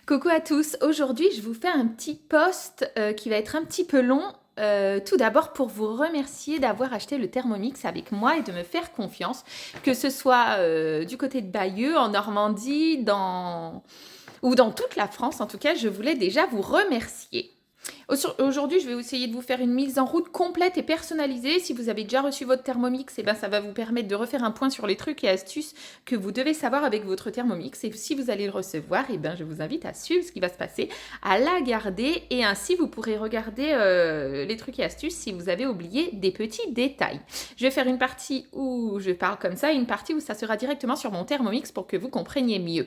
Coucou à tous, aujourd'hui je vous fais un petit post qui va être un petit peu long. Tout d'abord pour vous remercier d'avoir acheté le Thermomix avec moi et de me faire confiance, que ce soit du côté de Bayeux, en Normandie, ou dans toute la France. En tout cas, je voulais déjà vous remercier. Aujourd'hui, je vais essayer de vous faire une mise en route complète et personnalisée. Si vous avez déjà reçu votre Thermomix, eh ben, ça va vous permettre de refaire un point sur les trucs et astuces que vous devez savoir avec votre Thermomix. Et si vous allez le recevoir, eh ben, je vous invite à suivre ce qui va se passer, à la garder et ainsi vous pourrez regarder les trucs et astuces si vous avez oublié des petits détails. Je vais faire une partie où je parle comme ça et une partie où ça sera directement sur mon Thermomix pour que vous compreniez mieux.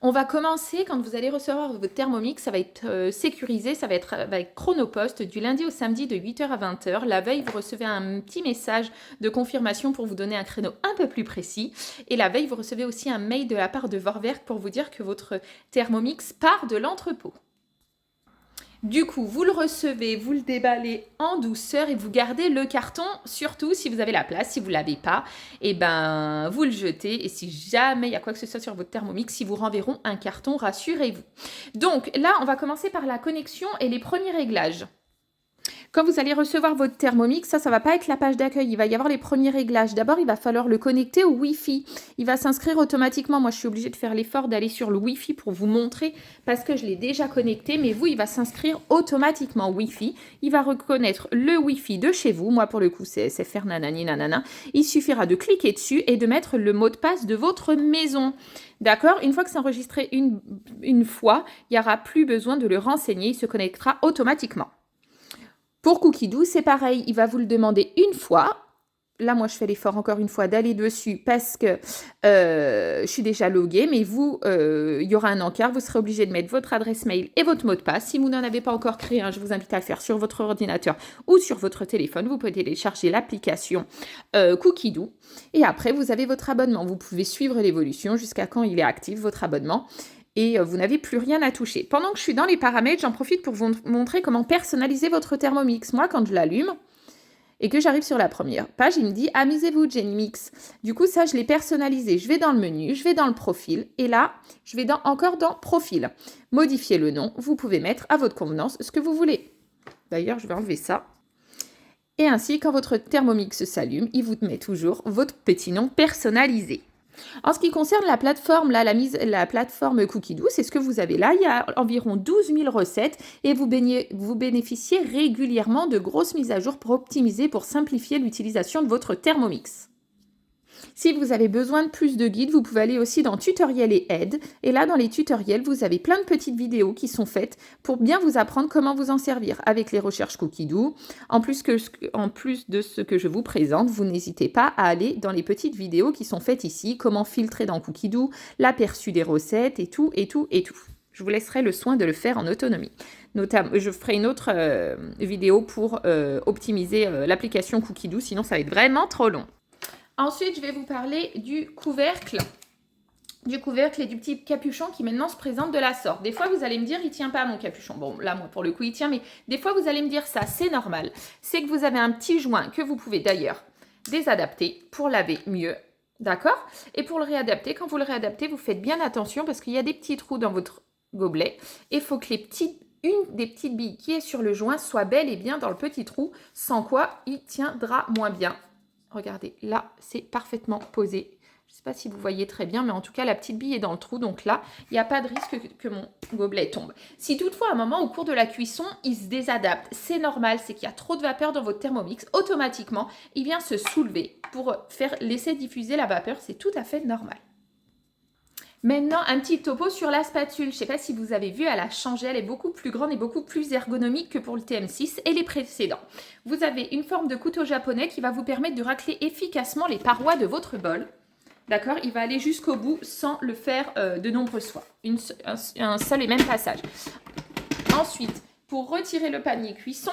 On va commencer quand vous allez recevoir votre Thermomix, ça va être sécurisé, ça va être avec Chronopost du lundi au samedi de 8h à 20h. La veille, vous recevez un petit message de confirmation pour vous donner un créneau un peu plus précis. Et la veille, vous recevez aussi un mail de la part de Vorwerk pour vous dire que votre Thermomix part de l'entrepôt. Du coup, vous le recevez, vous le déballez en douceur et vous gardez le carton, surtout si vous avez la place. Si vous ne l'avez pas, eh ben, vous le jetez. Et si jamais il y a quoi que ce soit sur votre Thermomix, ils vous renverront un carton, rassurez-vous. Donc là, on va commencer par la connexion et les premiers réglages. Quand vous allez recevoir votre Thermomix, ça va pas être la page d'accueil. Il va y avoir les premiers réglages. D'abord, il va falloir le connecter au Wi-Fi. Il va s'inscrire automatiquement. Moi, je suis obligée de faire l'effort d'aller sur le Wi-Fi pour vous montrer parce que je l'ai déjà connecté. Mais vous, il va s'inscrire automatiquement au Wi-Fi. Il va reconnaître le Wi-Fi de chez vous. Moi, pour le coup, c'est SFR nanani nanana. Il suffira de cliquer dessus et de mettre le mot de passe de votre maison. D'accord? Une fois que c'est enregistré une fois, il n'y aura plus besoin de le renseigner. Il se connectera automatiquement. Pour Cookidoo, c'est pareil, il va vous le demander une fois. Là, moi, je fais l'effort encore une fois d'aller dessus parce que je suis déjà loguée. Mais vous, il y aura un encart. Vous serez obligé de mettre votre adresse mail et votre mot de passe. Si vous n'en avez pas encore créé un, je vous invite à le faire sur votre ordinateur ou sur votre téléphone. Vous pouvez télécharger l'application Cookidoo. Et après, vous avez votre abonnement. Vous pouvez suivre l'évolution jusqu'à quand il est actif, votre abonnement. Et vous n'avez plus rien à toucher. Pendant que je suis dans les paramètres, j'en profite pour vous montrer comment personnaliser votre Thermomix. Moi, quand je l'allume et que j'arrive sur la première page, il me dit « Amusez-vous, Jenny Mix ». Du coup, ça, je l'ai personnalisé. Je vais dans le menu, je vais dans le profil et là, je vais encore dans « Profil ». Modifier le nom, vous pouvez mettre à votre convenance ce que vous voulez. D'ailleurs, je vais enlever ça. Et ainsi, quand votre Thermomix s'allume, il vous met toujours votre petit nom personnalisé. En ce qui concerne la plateforme, là, la plateforme Cookidoo, c'est ce que vous avez là. Il y a environ 12 000 recettes et vous bénéficiez régulièrement de grosses mises à jour pour optimiser, pour simplifier l'utilisation de votre Thermomix. Si vous avez besoin de plus de guides, vous pouvez aller aussi dans tutoriels et aides. Et là, dans les tutoriels, vous avez plein de petites vidéos qui sont faites pour bien vous apprendre comment vous en servir avec les recherches Cookidoo. En plus de ce que je vous présente, vous n'hésitez pas à aller dans les petites vidéos qui sont faites ici, comment filtrer dans Cookidoo, l'aperçu des recettes et tout, et tout, et tout. Je vous laisserai le soin de le faire en autonomie. Notamment, je ferai une autre vidéo pour optimiser l'application Cookidoo, sinon ça va être vraiment trop long. Ensuite, je vais vous parler du couvercle et du petit capuchon qui maintenant se présente de la sorte. Des fois, vous allez me dire, il tient pas mon capuchon. Bon, là, moi, pour le coup, il tient, mais des fois, vous allez me dire ça, c'est normal. C'est que vous avez un petit joint que vous pouvez d'ailleurs désadapter pour laver mieux. D'accord? Et pour le réadapter, quand vous le réadaptez, vous faites bien attention parce qu'il y a des petits trous dans votre gobelet. Et il faut que une des petites billes qui est sur le joint soit bel et bien dans le petit trou, sans quoi il tiendra moins bien. Regardez, là, c'est parfaitement posé. Je ne sais pas si vous voyez très bien, mais en tout cas, la petite bille est dans le trou. Donc là, il n'y a pas de risque que mon gobelet tombe. Si toutefois, à un moment, au cours de la cuisson, il se désadapte, c'est normal, c'est qu'il y a trop de vapeur dans votre Thermomix. Automatiquement, il vient se soulever pour laisser diffuser la vapeur. C'est tout à fait normal. Maintenant, un petit topo sur la spatule. Je ne sais pas si vous avez vu, elle a changé. Elle est beaucoup plus grande et beaucoup plus ergonomique que pour le TM6 et les précédents. Vous avez une forme de couteau japonais qui va vous permettre de racler efficacement les parois de votre bol. D'accord? Il va aller jusqu'au bout sans le faire de nombreuses fois. Un seul et même passage. Ensuite, pour retirer le panier cuisson,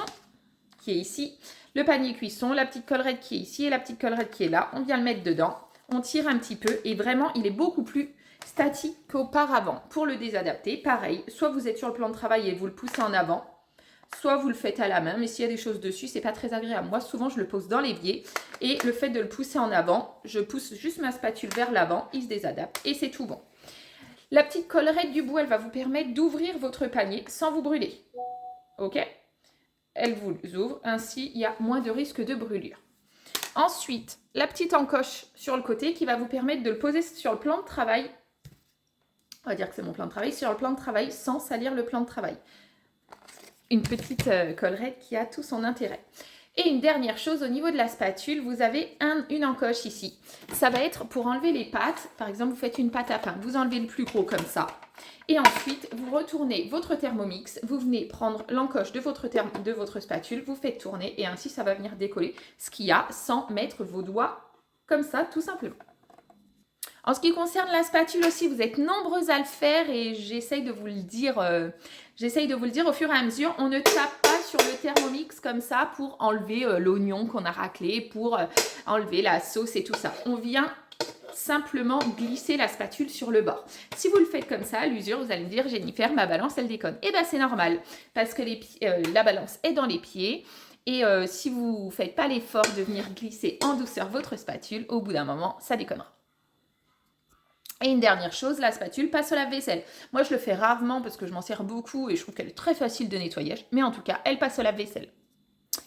qui est ici, le panier cuisson, la petite collerette qui est ici et la petite collerette qui est là, on vient le mettre dedans. On tire un petit peu et vraiment, il est beaucoup plus statique qu'auparavant. Pour le désadapter, pareil, soit vous êtes sur le plan de travail et vous le poussez en avant, soit vous le faites à la main, mais s'il y a des choses dessus, c'est pas très agréable. Moi, souvent, je le pose dans l'évier et le fait de le pousser en avant, je pousse juste ma spatule vers l'avant, il se désadapte et c'est tout bon. La petite collerette du bout, elle va vous permettre d'ouvrir votre panier sans vous brûler. Ok? Elle vous ouvre, ainsi il y a moins de risque de brûlure. Ensuite, la petite encoche sur le côté qui va vous permettre de le poser sur le plan de travail. On va dire que c'est mon plan de travail, sur le plan de travail sans salir le plan de travail. Une petite collerette qui a tout son intérêt. Et une dernière chose, au niveau de la spatule, vous avez une encoche ici. Ça va être pour enlever les pâtes. Par exemple, vous faites une pâte à pain. Vous enlevez le plus gros comme ça. Et ensuite, vous retournez votre Thermomix. Vous venez prendre l'encoche de votre spatule. Vous faites tourner et ainsi, ça va venir décoller ce qu'il y a sans mettre vos doigts comme ça, tout simplement. En ce qui concerne la spatule aussi, vous êtes nombreux à le faire et j'essaye de vous le dire au fur et à mesure. On ne tape pas sur le Thermomix comme ça pour enlever l'oignon qu'on a raclé, pour enlever la sauce et tout ça. On vient simplement glisser la spatule sur le bord. Si vous le faites comme ça, à l'usure, vous allez me dire, Jennifer, ma balance, elle déconne. Eh bien, c'est normal parce que la balance est dans les pieds. Et si vous ne faites pas l'effort de venir glisser en douceur votre spatule, au bout d'un moment, ça déconnera. Et une dernière chose, la spatule passe au lave-vaisselle. Moi, je le fais rarement parce que je m'en sers beaucoup et je trouve qu'elle est très facile de nettoyage. Mais en tout cas, elle passe au lave-vaisselle.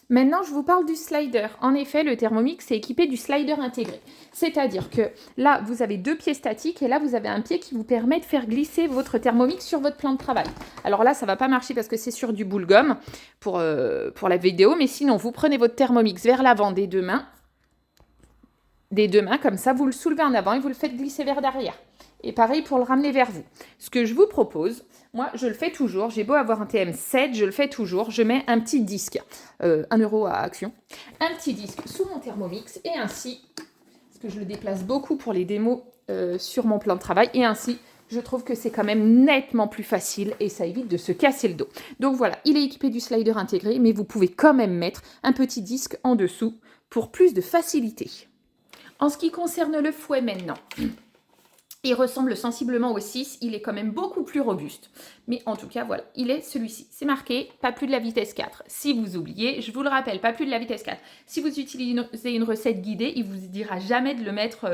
Maintenant, je vous parle du slider. En effet, le Thermomix est équipé du slider intégré. C'est-à-dire que là, vous avez 2 pieds statiques et là, vous avez un pied qui vous permet de faire glisser votre Thermomix sur votre plan de travail. Alors là, ça ne va pas marcher parce que c'est sur du boule gomme pour la vidéo. Mais sinon, vous prenez votre Thermomix vers l'avant des 2 mains. Comme ça, vous le soulevez en avant et vous le faites glisser vers derrière. Et pareil pour le ramener vers vous. Ce que je vous propose, moi je le fais toujours, j'ai beau avoir un TM7, je le fais toujours, je mets un petit disque, 1 € à Action, un petit disque sous mon Thermomix et ainsi, parce que je le déplace beaucoup pour les démos sur mon plan de travail, et ainsi je trouve que c'est quand même nettement plus facile et ça évite de se casser le dos. Donc voilà, il est équipé du slider intégré, mais vous pouvez quand même mettre un petit disque en dessous pour plus de facilité. En ce qui concerne le fouet maintenant, il ressemble sensiblement au 6, il est quand même beaucoup plus robuste. Mais en tout cas, voilà, il est celui-ci. C'est marqué, pas plus de la vitesse 4. Si vous oubliez, je vous le rappelle, pas plus de la vitesse 4. Si vous utilisez une recette guidée, il ne vous dira jamais de le mettre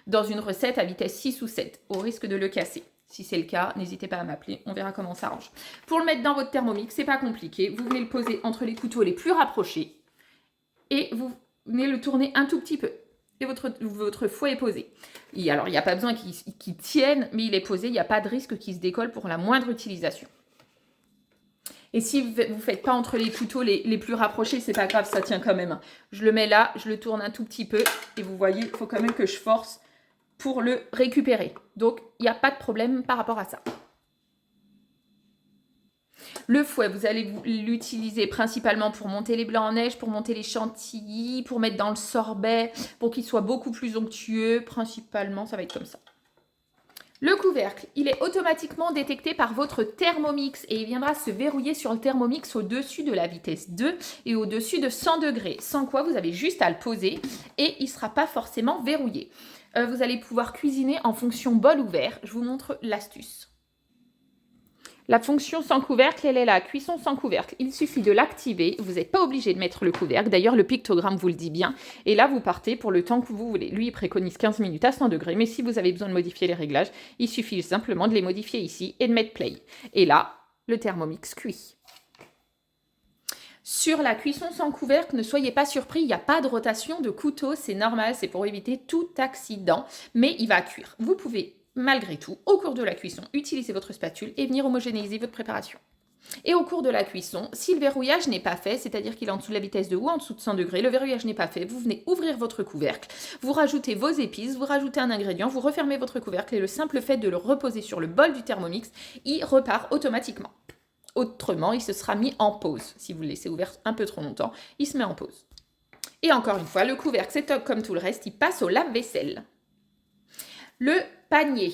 dans une recette à vitesse 6 ou 7, au risque de le casser. Si c'est le cas, n'hésitez pas à m'appeler, on verra comment ça arrange. Pour le mettre dans votre Thermomix, c'est pas compliqué. Vous venez le poser entre les couteaux les plus rapprochés et vous venez le tourner un tout petit peu. Et votre fouet est posé. Alors, il n'y a pas besoin qu'il tienne, mais il est posé. Il n'y a pas de risque qu'il se décolle pour la moindre utilisation. Et si vous ne faites pas entre les couteaux les plus rapprochés, c'est pas grave, ça tient quand même. Je le mets là, je le tourne un tout petit peu. Et vous voyez, il faut quand même que je force pour le récupérer. Donc, il n'y a pas de problème par rapport à ça. Le fouet, vous allez l'utiliser principalement pour monter les blancs en neige, pour monter les chantilly, pour mettre dans le sorbet, pour qu'il soit beaucoup plus onctueux. Principalement, ça va être comme ça. Le couvercle, il est automatiquement détecté par votre Thermomix et il viendra se verrouiller sur le Thermomix au-dessus de la vitesse 2 et au-dessus de 100 degrés. Sans quoi, vous avez juste à le poser et il ne sera pas forcément verrouillé. Vous allez pouvoir cuisiner en fonction bol ou verre. Je vous montre l'astuce. La fonction sans couvercle, elle est là, cuisson sans couvercle. Il suffit de l'activer, vous n'êtes pas obligé de mettre le couvercle. D'ailleurs, le pictogramme vous le dit bien. Et là, vous partez pour le temps que vous voulez. Lui, il préconise 15 minutes à 100 degrés. Mais si vous avez besoin de modifier les réglages, il suffit simplement de les modifier ici et de mettre play. Et là, le Thermomix cuit. Sur la cuisson sans couvercle, ne soyez pas surpris, il n'y a pas de rotation de couteau. C'est normal, c'est pour éviter tout accident. Mais il va cuire. Vous pouvez malgré tout, au cours de la cuisson, utilisez votre spatule et venir homogénéiser votre préparation. Et au cours de la cuisson, si le verrouillage n'est pas fait, c'est-à-dire qu'il est en dessous de la vitesse de ou en dessous de 100 degrés, le verrouillage n'est pas fait, vous venez ouvrir votre couvercle, vous rajoutez vos épices, vous rajoutez un ingrédient, vous refermez votre couvercle et le simple fait de le reposer sur le bol du Thermomix, il repart automatiquement. Autrement, il se sera mis en pause. Si vous le laissez ouvert un peu trop longtemps, il se met en pause. Et encore une fois, le couvercle, c'est top comme tout le reste, il passe au lave-vaisselle. Le panier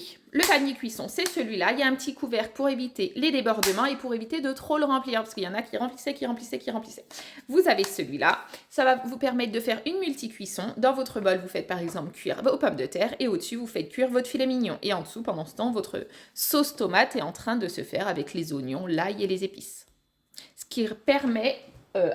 cuisson, c'est celui-là. Il y a un petit couvercle pour éviter les débordements et pour éviter de trop le remplir, parce qu'il y en a qui remplissaient. Vous avez celui-là. Ça va vous permettre de faire une multi-cuisson. Dans votre bol, vous faites par exemple cuire vos pommes de terre et au-dessus, vous faites cuire votre filet mignon. Et en dessous, pendant ce temps, votre sauce tomate est en train de se faire avec les oignons, l'ail et les épices. Ce qui permet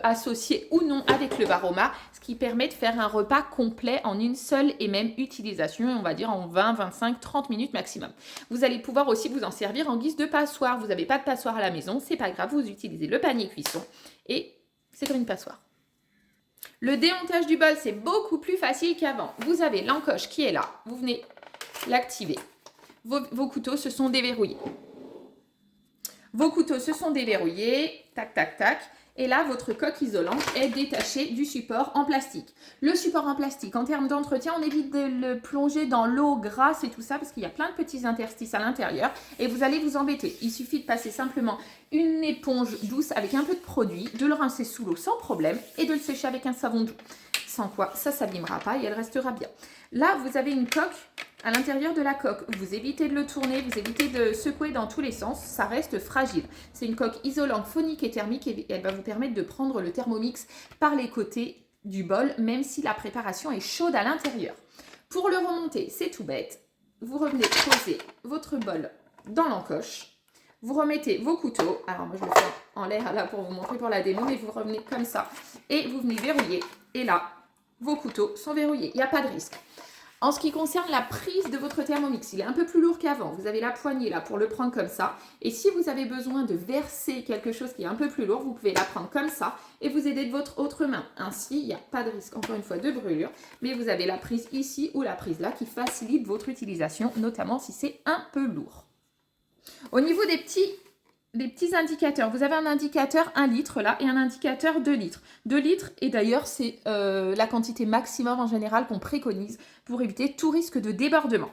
associé ou non avec le Varoma, ce qui permet de faire un repas complet en une seule et même utilisation, on va dire en 20, 25, 30 minutes maximum. Vous allez pouvoir aussi vous en servir en guise de passoire. Vous n'avez pas de passoire à la maison, c'est pas grave, vous utilisez le panier cuisson et c'est comme une passoire. Le démontage du bol, c'est beaucoup plus facile qu'avant. Vous avez l'encoche qui est là, vous venez l'activer. Vos couteaux se sont déverrouillés. Vos couteaux se sont déverrouillés, tac, tac, tac. Et là, votre coque isolante est détachée du support en plastique. Le support en plastique, en termes d'entretien, on évite de le plonger dans l'eau grasse et tout ça parce qu'il y a plein de petits interstices à l'intérieur et vous allez vous embêter. Il suffit de passer simplement une éponge douce avec un peu de produit, de le rincer sous l'eau sans problème et de le sécher avec un savon doux. Sans quoi, ça ne s'abîmera pas et elle restera bien. Là, vous avez une coque. À l'intérieur de la coque, vous évitez de le tourner, vous évitez de secouer dans tous les sens, ça reste fragile. C'est une coque isolante phonique et thermique et elle va vous permettre de prendre le Thermomix par les côtés du bol, même si la préparation est chaude à l'intérieur. Pour le remonter, c'est tout bête. Vous revenez poser votre bol dans l'encoche. Vous remettez vos couteaux. Alors moi je le fais en l'air là pour vous montrer pour la démo, mais vous revenez comme ça. Et vous venez verrouiller. Et là, vos couteaux sont verrouillés. Il n'y a pas de risque. En ce qui concerne la prise de votre Thermomix, il est un peu plus lourd qu'avant. Vous avez la poignée là pour le prendre comme ça. Et si vous avez besoin de verser quelque chose qui est un peu plus lourd, vous pouvez la prendre comme ça et vous aider de votre autre main. Ainsi, il n'y a pas de risque, encore une fois, de brûlure. Mais vous avez la prise ici ou la prise là qui facilite votre utilisation, notamment si c'est un peu lourd. Au niveau des petits indicateurs, vous avez un indicateur 1 litre là et un indicateur 2 litres. 2 litres, et d'ailleurs c'est la quantité maximum en général qu'on préconise pour éviter tout risque de débordement.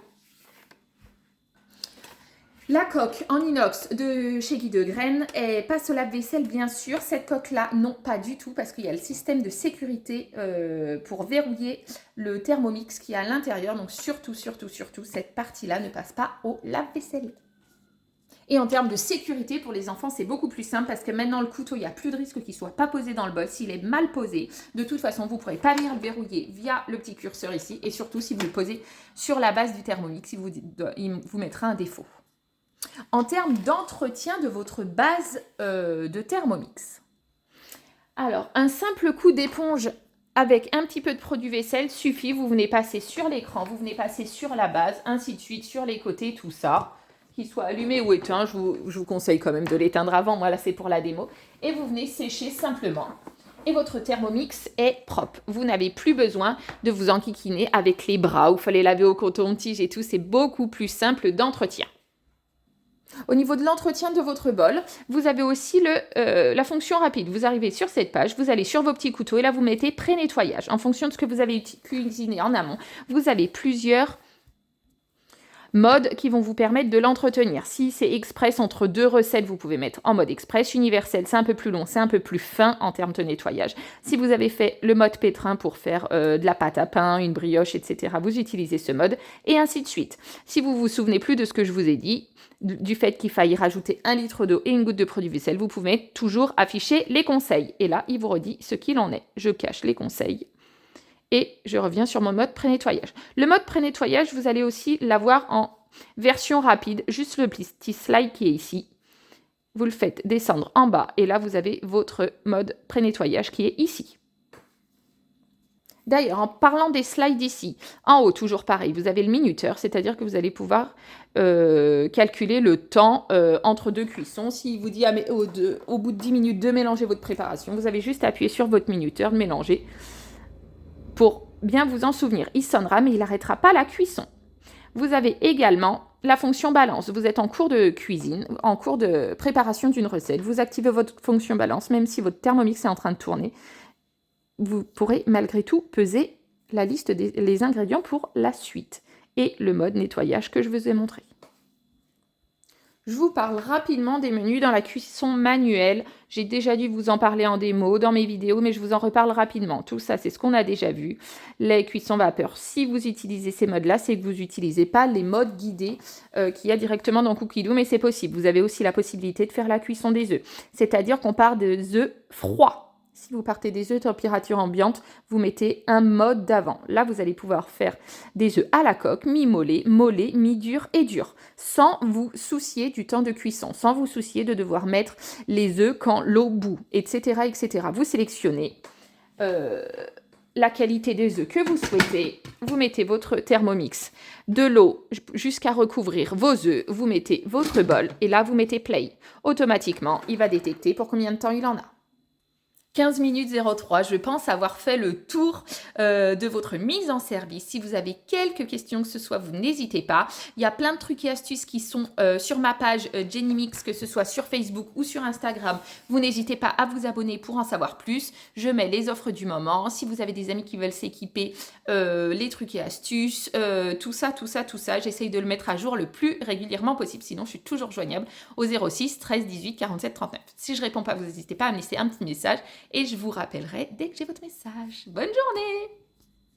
La coque en inox de chez Guy de Graine passe au lave-vaisselle bien sûr. Cette coque-là, non, pas du tout, parce qu'il y a le système de sécurité pour verrouiller le Thermomix qui est à l'intérieur. Donc surtout, cette partie-là ne passe pas au lave-vaisselle. Et en termes de sécurité pour les enfants, c'est beaucoup plus simple parce que maintenant le couteau, il n'y a plus de risque qu'il ne soit pas posé dans le bol. S'il est mal posé, de toute façon, vous ne pourrez pas venir le verrouiller via le petit curseur ici. Et surtout, si vous le posez sur la base du Thermomix, il vous mettra un défaut. En termes d'entretien de votre base de Thermomix. Alors, un simple coup d'éponge avec un petit peu de produit vaisselle suffit. Vous venez passer sur l'écran, vous venez passer sur la base, ainsi de suite, sur les côtés, tout ça. Qu'il soit allumé ou éteint, je vous conseille quand même de l'éteindre avant, moi là c'est pour la démo. Et vous venez sécher simplement. Et votre Thermomix est propre. Vous n'avez plus besoin de vous enquiquiner avec les bras où il fallait laver au coton-tige et tout. C'est beaucoup plus simple d'entretien. Au niveau de l'entretien de votre bol, vous avez aussi la fonction rapide. Vous arrivez sur cette page, vous allez sur vos petits couteaux et là vous mettez pré-nettoyage. En fonction de ce que vous avez cuisiné en amont, vous avez plusieurs modes qui vont vous permettre de l'entretenir. Si c'est express entre 2 recettes, vous pouvez mettre en mode express. Universel, c'est un peu plus long, c'est un peu plus fin en termes de nettoyage. Si vous avez fait le mode pétrin pour faire de la pâte à pain, une brioche, etc., vous utilisez ce mode et ainsi de suite. Si vous vous souvenez plus de ce que je vous ai dit, du fait qu'il faille rajouter 1 litre d'eau et une goutte de produit vaisselle, vous pouvez toujours afficher les conseils. Et là, il vous redit ce qu'il en est. Je cache les conseils. Et je reviens sur mon mode pré-nettoyage. Le mode pré-nettoyage, vous allez aussi l'avoir en version rapide. Juste le petit slide qui est ici. Vous le faites descendre en bas. Et là, vous avez votre mode pré-nettoyage qui est ici. D'ailleurs, en parlant des slides ici, en haut, toujours pareil, vous avez le minuteur. C'est-à-dire que vous allez pouvoir calculer le temps entre 2 cuissons. S'il vous dit au bout de 10 minutes de mélanger votre préparation, vous avez juste à appuyer sur votre minuteur de mélanger. Pour bien vous en souvenir, il sonnera mais il n'arrêtera pas la cuisson. Vous avez également la fonction balance. Vous êtes en cours de cuisine, en cours de préparation d'une recette. Vous activez votre fonction balance, même si votre Thermomix est en train de tourner. Vous pourrez malgré tout peser la liste des ingrédients pour la suite. Et le mode nettoyage que je vous ai montré. Je vous parle rapidement des menus dans la cuisson manuelle. J'ai déjà dû vous en parler en démo dans mes vidéos, mais je vous en reparle rapidement. Tout ça, c'est ce qu'on a déjà vu. Les cuissons vapeur, si vous utilisez ces modes-là, c'est que vous n'utilisez pas les modes guidés qu'il y a directement dans Cookidoo, mais c'est possible. Vous avez aussi la possibilité de faire la cuisson des œufs. C'est-à-dire qu'on part des œufs froids. Si vous partez des œufs température ambiante, vous mettez un mode d'avant. Là, vous allez pouvoir faire des œufs à la coque, mi-mollet, mollet, mi-dur et dur, sans vous soucier du temps de cuisson, sans vous soucier de devoir mettre les œufs quand l'eau bout, etc., etc. Vous sélectionnez la qualité des œufs que vous souhaitez. Vous mettez votre Thermomix, de l'eau jusqu'à recouvrir vos œufs. Vous mettez votre bol et là, vous mettez play. Automatiquement, il va détecter pour combien de temps il en a. 15 minutes 03, je pense avoir fait le tour de votre mise en service. Si vous avez quelques questions que ce soit, vous n'hésitez pas. Il y a plein de trucs et astuces qui sont sur ma page Jenny Mix, que ce soit sur Facebook ou sur Instagram. Vous n'hésitez pas à vous abonner pour en savoir plus. Je mets les offres du moment. Si vous avez des amis qui veulent s'équiper, les trucs et astuces, tout ça. J'essaye de le mettre à jour le plus régulièrement possible. Sinon, je suis toujours joignable au 06 13 18 47 39. Si je réponds pas, vous n'hésitez pas à me laisser un petit message. Et je vous rappellerai dès que j'ai votre message. Bonne journée!